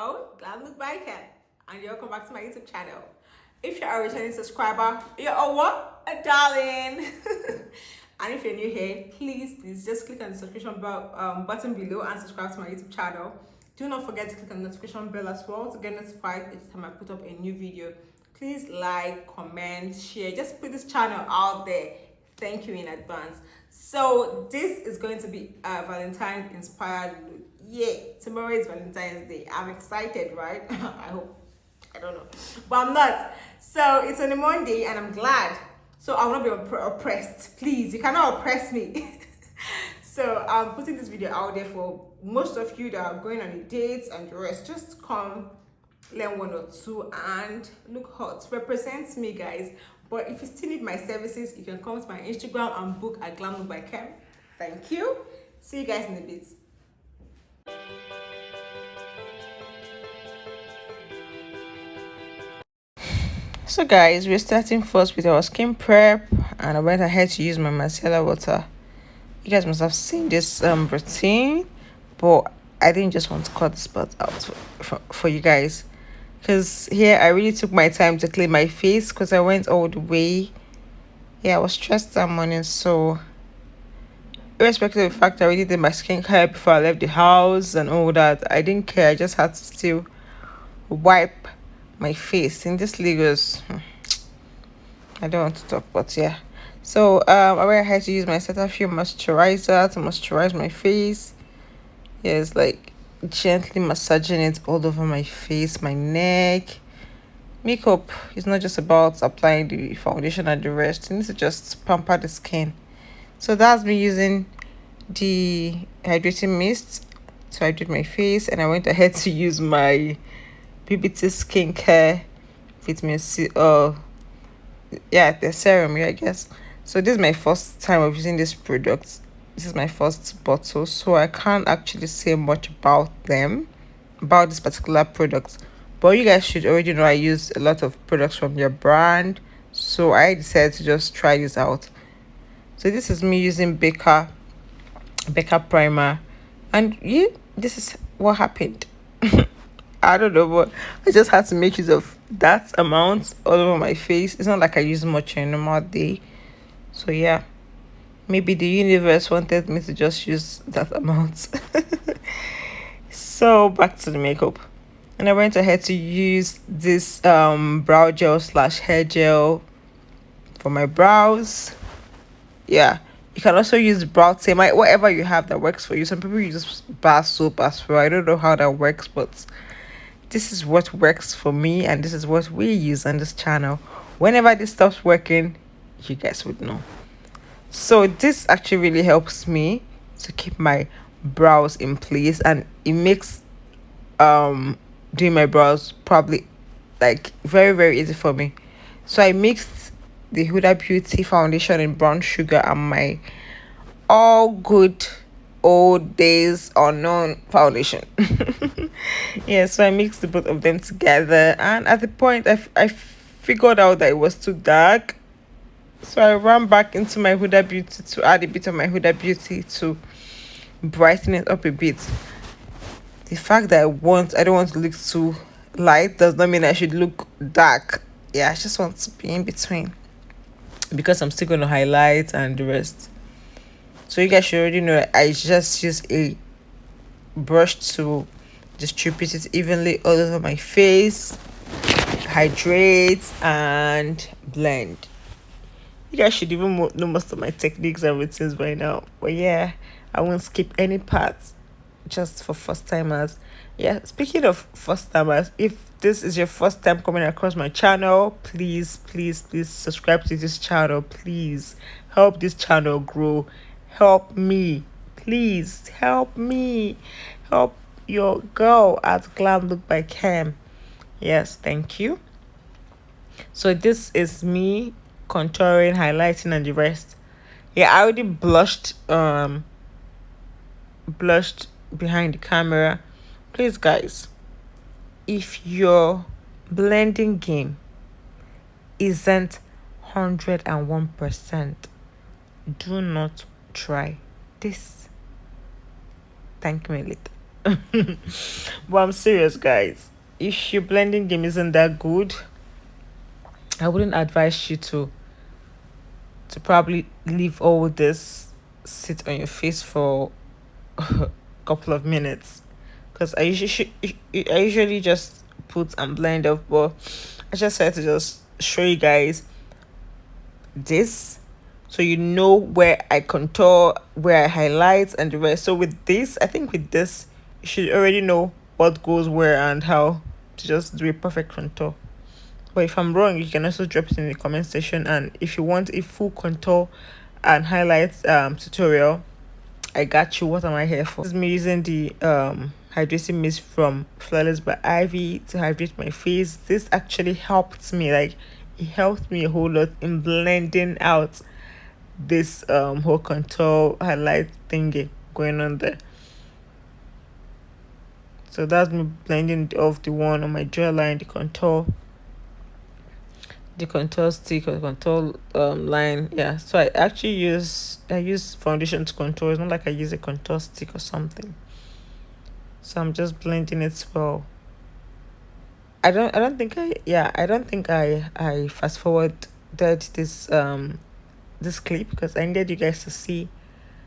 Hello, Glamlookbykem, and welcome back to my YouTube channel. If you're a returning subscriber, you're a what? A darling. And if you're new here, please just click on the subscription button below and subscribe to my YouTube channel. Do not forget to click on the notification bell as well to get notified each time I put up a new video. Please like, comment, share, just put this channel out there. Thank you in advance. So this is going to be a Valentine inspired look. Yeah, tomorrow is Valentine's Day. I'm excited, right? I hope. I don't know, but I'm not. So it's on a Monday and I'm glad. So I will not be oppressed. Please, you cannot oppress me. So I'm putting this video out there for most of you that are going on a date and the rest. Just come learn one or two and look hot. Represents me, guys. But if you still need my services, you can come to my Instagram and book at Glamlookbykem. Thank you. See you guys in a bit. So guys, we're starting first with our skin prep, and I went ahead to use my micellar water. You guys must have seen this routine, but I didn't just want to cut the spot out for you guys, because here I really took my time to clean my face because I went all the way. Yeah, I was stressed that morning, so irrespective of the fact I already did my skincare before I left the house and all that, I didn't care. I just had to still wipe my face in this Lagos. I don't want to talk, but yeah. So I went ahead to use my cetaphil moisturizer to moisturize my face. Yeah, it's like gently massaging it all over my face, my neck. Makeup is not just about applying the foundation and the rest. You need to just pamper the skin. So that's me using the hydrating mist to hydrate my face, and I went ahead to use my PBT skincare vitamin C. Yeah, the serum. Yeah, I guess. So this is my first time of using this product. This is my first bottle, so I can't actually say much about this particular product. But you guys should already know I use a lot of products from their brand, so I decided to just try this out. So this is me using Becca primer, and yeah, this is what happened. I don't know, but I just had to make use of that amount all over my face. It's not like I use much in a normal day. So yeah, maybe the universe wanted me to just use that amount. So back to the makeup. And I went ahead to use this brow gel / hair gel for my brows. Yeah, you can also use brow tame, whatever you have that works for you. Some people use bar soap as well. I don't know how that works, but this is what works for me, and this is what we use on this channel. Whenever this stops working, you guys would know. So this actually really helps me to keep my brows in place, and it makes doing my brows probably like very easy for me. So I mixed the Huda Beauty foundation in brown sugar and my all good old days unknown foundation. Yeah, so I mixed the both of them together, and at the point I figured out that it was too dark, so I ran back into my Huda Beauty to add a bit of my Huda Beauty to brighten it up a bit. The fact that I don't want to look too light does not mean I should look dark. Yeah, I just want to be in between, because I'm still going to highlight and the rest. So you guys should already know that I just use a brush to distribute it evenly all over my face, hydrate and blend. You guys should even know most of my techniques and routines by now. But yeah, I won't skip any parts just for first timers. Yeah, speaking of first timers, if this is your first time coming across my channel, please subscribe to this channel. Please help this channel grow. Help me, please help me, help your girl at Glamlookbykem. Yes, thank you. So this is me contouring, highlighting and the rest. Yeah, I already blushed behind the camera. Please guys, if your blending game isn't 101%, do not try this. Thank me later. But I'm serious, guys. If your blending game isn't that good, I wouldn't advise you to probably leave all this sit on your face for a couple of minutes, because I usually just put and blend up, but I just had to just show you guys this, so you know where I contour, where I highlight, and the rest. So with this, I think with this, you should already know what goes where and how to just do a perfect contour. But if I'm wrong, you can also drop it in the comment section. And if you want a full contour and highlights tutorial, I got you. What am I here for? This is me using the hydrating mist from Flawless by Ivy to hydrate my face. This actually helped me, like it helped me a whole lot in blending out this whole contour highlight thingy going on there. So that's me blending off the one on my jawline, the contour stick or contour line. Yeah, so I use foundation to contour. It's not like I use a contour stick or something. So I'm just blending it well. I don't think I fast forwarded this clip because I needed you guys to see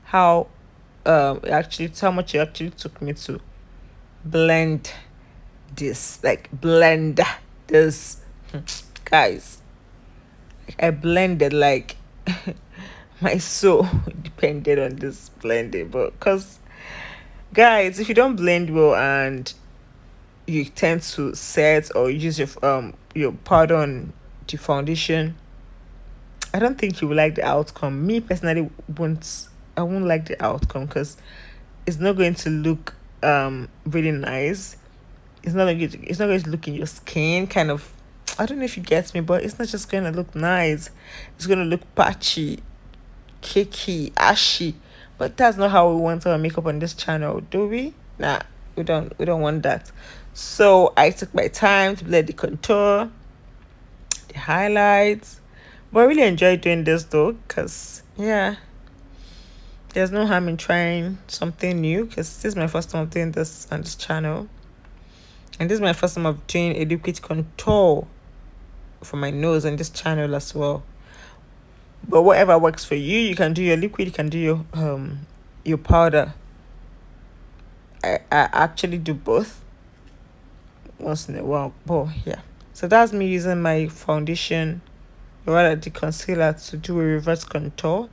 how how much it actually took me to blend blend this. Guys, I blended like my soul depended on this blending. But because, guys, if you don't blend well and you tend to set or use your powder on the foundation, I don't think you will like the outcome. Me personally won't like the outcome, because it's not going to look really nice. It's not going to look in your skin kind of. I don't know if you get me, but it's not just going to look nice. It's going to look patchy, cakey, ashy. But that's not how we want our makeup on this channel, do we? Nah, we don't want that. So I took my time to blend the contour, the highlights. But I really enjoyed doing this though, because yeah, there's no harm in trying something new, because this is my first time of doing this on this channel. And this is my first time of doing a liquid contour for my nose on this channel as well. But whatever works for you, you can do your liquid, you can do your powder. I actually do both once in a while. But yeah. So that's me using my foundation, or rather the concealer, to do a reverse contour.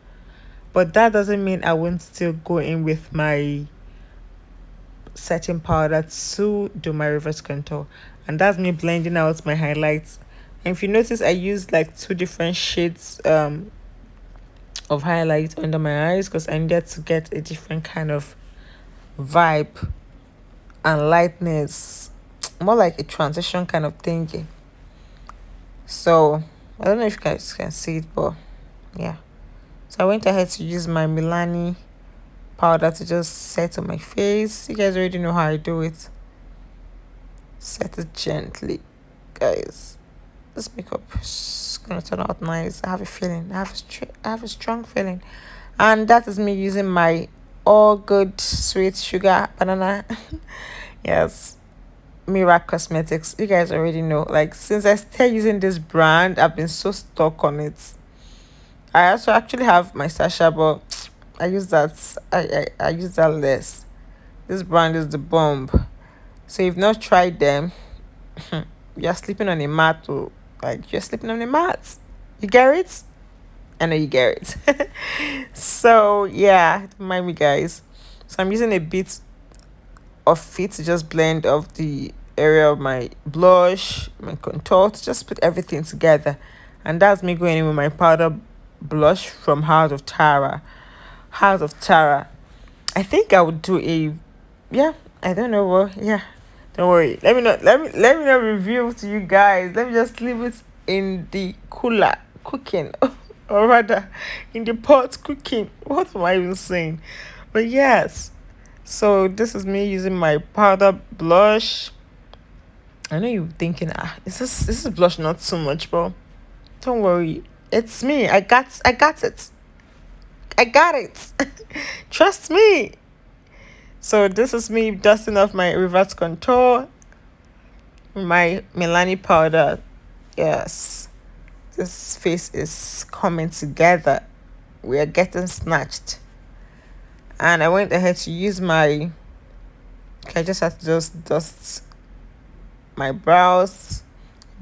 But that doesn't mean I won't still go in with my setting powder to do my reverse contour. And that's me blending out my highlights. And if you notice, I use like two different shades of highlight under my eyes, because I needed to get a different kind of vibe and lightness, more like a transition kind of thing. So I don't know if you guys can see it, but yeah. So I went ahead to use my Milani powder to just set on my face. You guys already know how I do it. Set it gently, guys. This makeup is gonna turn out nice. I have a feeling. I have a strong feeling, and that is me using my all good sweet sugar banana. Yes, Merak Cosmetics. You guys already know. Like, since I started using this brand, I've been so stuck on it. I also actually have my Sasha, but I use that. I use that less. This brand is the bomb. So if you've not tried them, you're sleeping on a mat. Or like, you're sleeping on a mat. You get it? I know you get it. So yeah, don't mind me, guys. So I'm using a bit of it to just blend off the area of my blush, my contour, to just put everything together. And that's me going in with my powder blush from House of Tara. I think I would do a, yeah, I don't know what, yeah. Don't worry. Let me not reveal to you guys. Let me just leave it in the cooler cooking. Or rather in the pot cooking. What am I even saying? But yes. So this is me using my powder blush. I know you're thinking, this is blush not too much, bro. Don't worry. It's me. I got it. I got it. Trust me. So this is me dusting off my reverse contour, my Milani powder. Yes, this face is coming together. We are getting snatched. And I went ahead to use my, okay, I just have to just dust my brows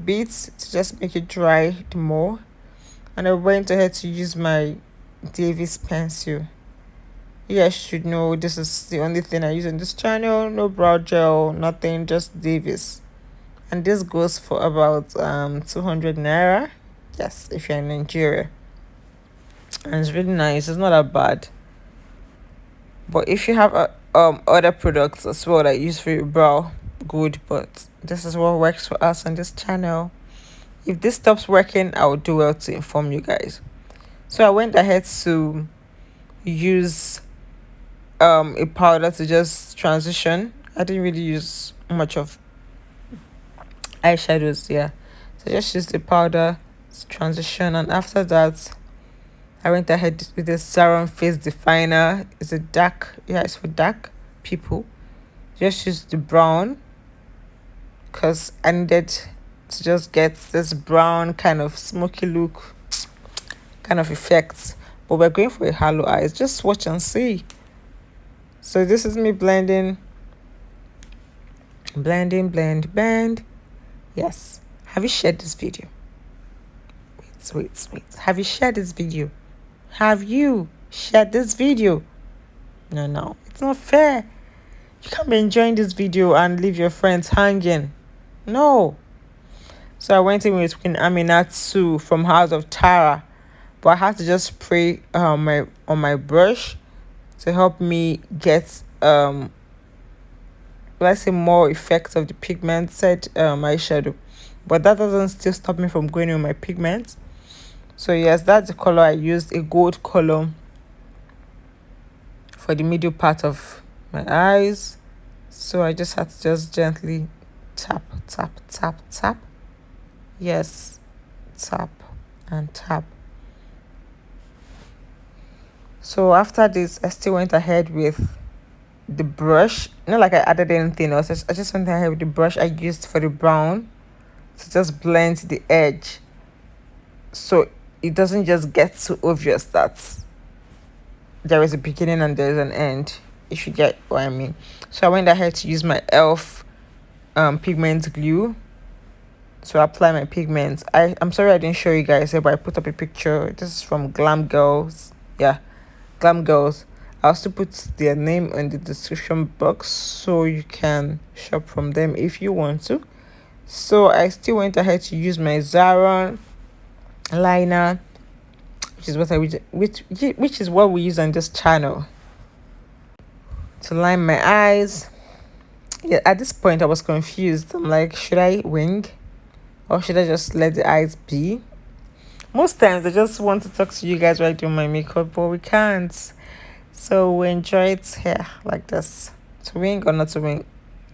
bits to just make it dry more. And I went ahead to use my Davis pencil. You guys should know this is the only thing I use on this channel. No brow gel, nothing, just Davis. And this goes for about 200 naira. Yes, if you're in Nigeria. And it's really nice. It's not that bad. But if you have other products as well that you use for your brow, good. But this is what works for us on this channel. If this stops working, I will do well to inform you guys. So I went ahead to use a powder to just transition. I didn't really use much of eyeshadows, yeah. So just use the powder to transition, and after that I went ahead with the Zaron face definer. It's a dark, yeah, it's for dark people. Just use the brown because I needed to just get this brown kind of smoky look kind of effect. But we're going for a hollow eyes. Just watch and see. So this is me blending, blend. Yes. Have you shared this video? Wait. Have you shared this video? Have you shared this video? No. It's not fair. You can't be enjoying this video and leave your friends hanging. No. So I went in with Queen Amina too from House of Tara. But I had to just spray on my brush to help me get let's say more effects of the pigmented eyeshadow. But that doesn't still stop me from going with my pigment. So yes, that's the color I used, a gold color for the middle part of my eyes. So I just had to just gently tap. Yes, tap and tap. So after this, I still went ahead with the brush. Not like I added anything else. I just went ahead with the brush I used for the brown to just blend the edge, so it doesn't just get so obvious that there is a beginning and there's an end, if you get what I mean. So I went ahead to use my elf pigment glue to apply my pigments. I'm sorry I didn't show you guys here, but I put up a picture. This is from Glam Girls. Yeah, Glam Girls. I'll also put their name in the description box so you can shop from them if you want to. So I still went ahead to use my Zaron liner, which is what we use on this channel, to line my eyes. Yeah, at this point I was confused. I'm like, should I wing or should I just let the eyes be? Most times I just want to talk to you guys while I do my makeup, but we can't. So we enjoy it here like this, to wing or not to wing.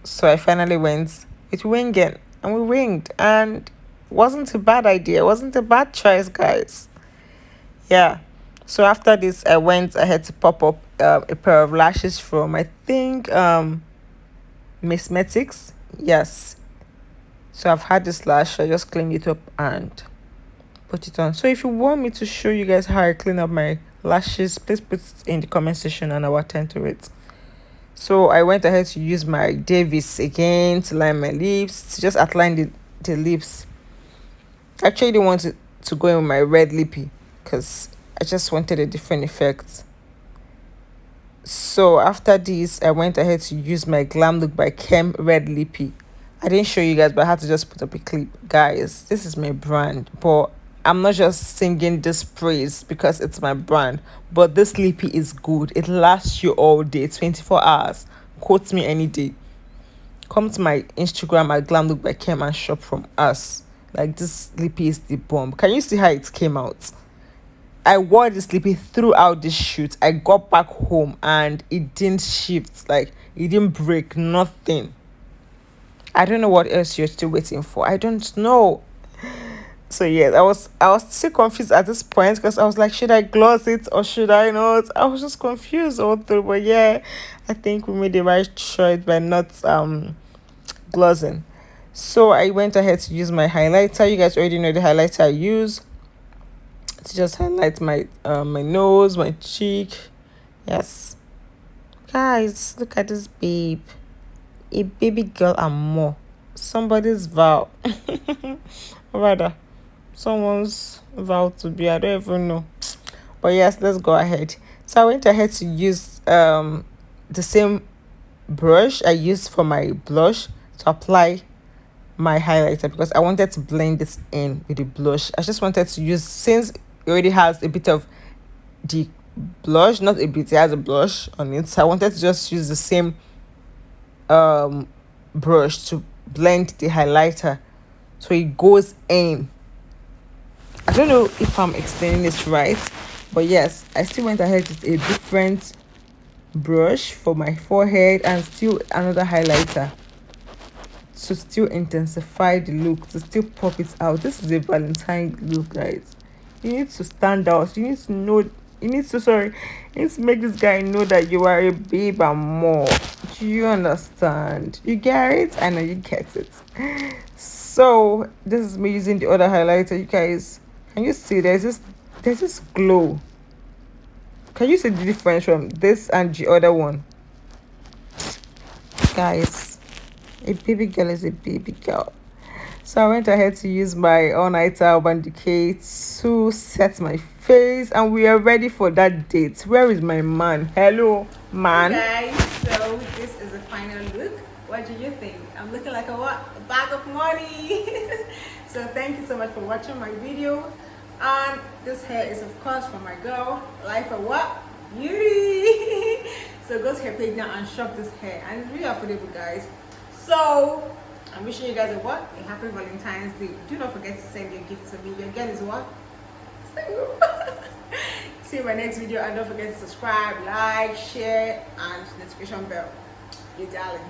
So I finally went with winging, and we winged, and wasn't a bad idea, wasn't a bad choice, guys. Yeah. So after this, I went ahead to pop up a pair of lashes from, I think, Mismetics. Yes. So I've had this lash. I just cleaned it up and put it on. So if you want me to show you guys how I clean up my lashes, please put it in the comment section and I'll attend to it. So I went ahead to use my Davis again to line my lips, to just outline the lips. I actually didn't want to go in with my red lippy because I just wanted a different effect. So after this, I went ahead to use my Glamlookbykem red lippy. I didn't show you guys, but I had to just put up a clip. Guys, this is my brand, but I'm not just singing this praise because it's my brand, but this lippy is good. It lasts you all day, 24 hours. Quote me any day. Come to my Instagram at Glamlookbykem and shop from us. Like, this lippy is the bomb. Can you see how it came out? I wore this lippy throughout this shoot. I got back home and it didn't shift. Like, it didn't break, nothing. I don't know what else you're still waiting for. I don't know. So yeah, I was still confused at this point because I was like, should I gloss it or should I not? I was just confused all through. But yeah, I think we made the right choice by not glossing. So I went ahead to use my highlighter. You guys already know the highlighter I use to just highlight my nose, my cheek. Yes, guys, look at this babe, a baby girl and more. Somebody's vow, or rather, someone's vow to be. I don't even know. But yes, let's go ahead. So I went ahead to use the same brush I used for my blush to apply my highlighter because I wanted to blend this in with the blush. I just wanted to use, since it already has a bit of the blush, not a bit, it has a blush on it. So I wanted to just use the same um brush to blend the highlighter so it goes in. I don't know if I'm explaining this right, but yes, I still went ahead with a different brush for my forehead and still another highlighter to still intensify the look, to still pop it out. This is a Valentine look, guys. You need to stand out. You need to know. You need to make this guy know that you are a babe and more. Do you understand? You get it? I know you get it. So this is me using the other highlighter. You guys, can you see? There's this glow. Can you see the difference from this and the other one, guys? A baby girl is a baby girl. So I went ahead to use my all-nighter Urban Decay to set my face, and we are ready for that date. Where is my man? Hello, man. Hey guys, so this is the final look. What do you think? I'm looking like a what? A bag of money. So thank you so much for watching my video. And this hair is of course from my girl, Layefa what? Beauty. So go to her page now and shop this hair, and it's really affordable, guys. So I'm wishing you guys a what? A happy Valentine's Day. Do not forget to send your gift to me. Your girl is what? Single. See you in my next video, and don't forget to subscribe, like, share, and notification bell. You darling.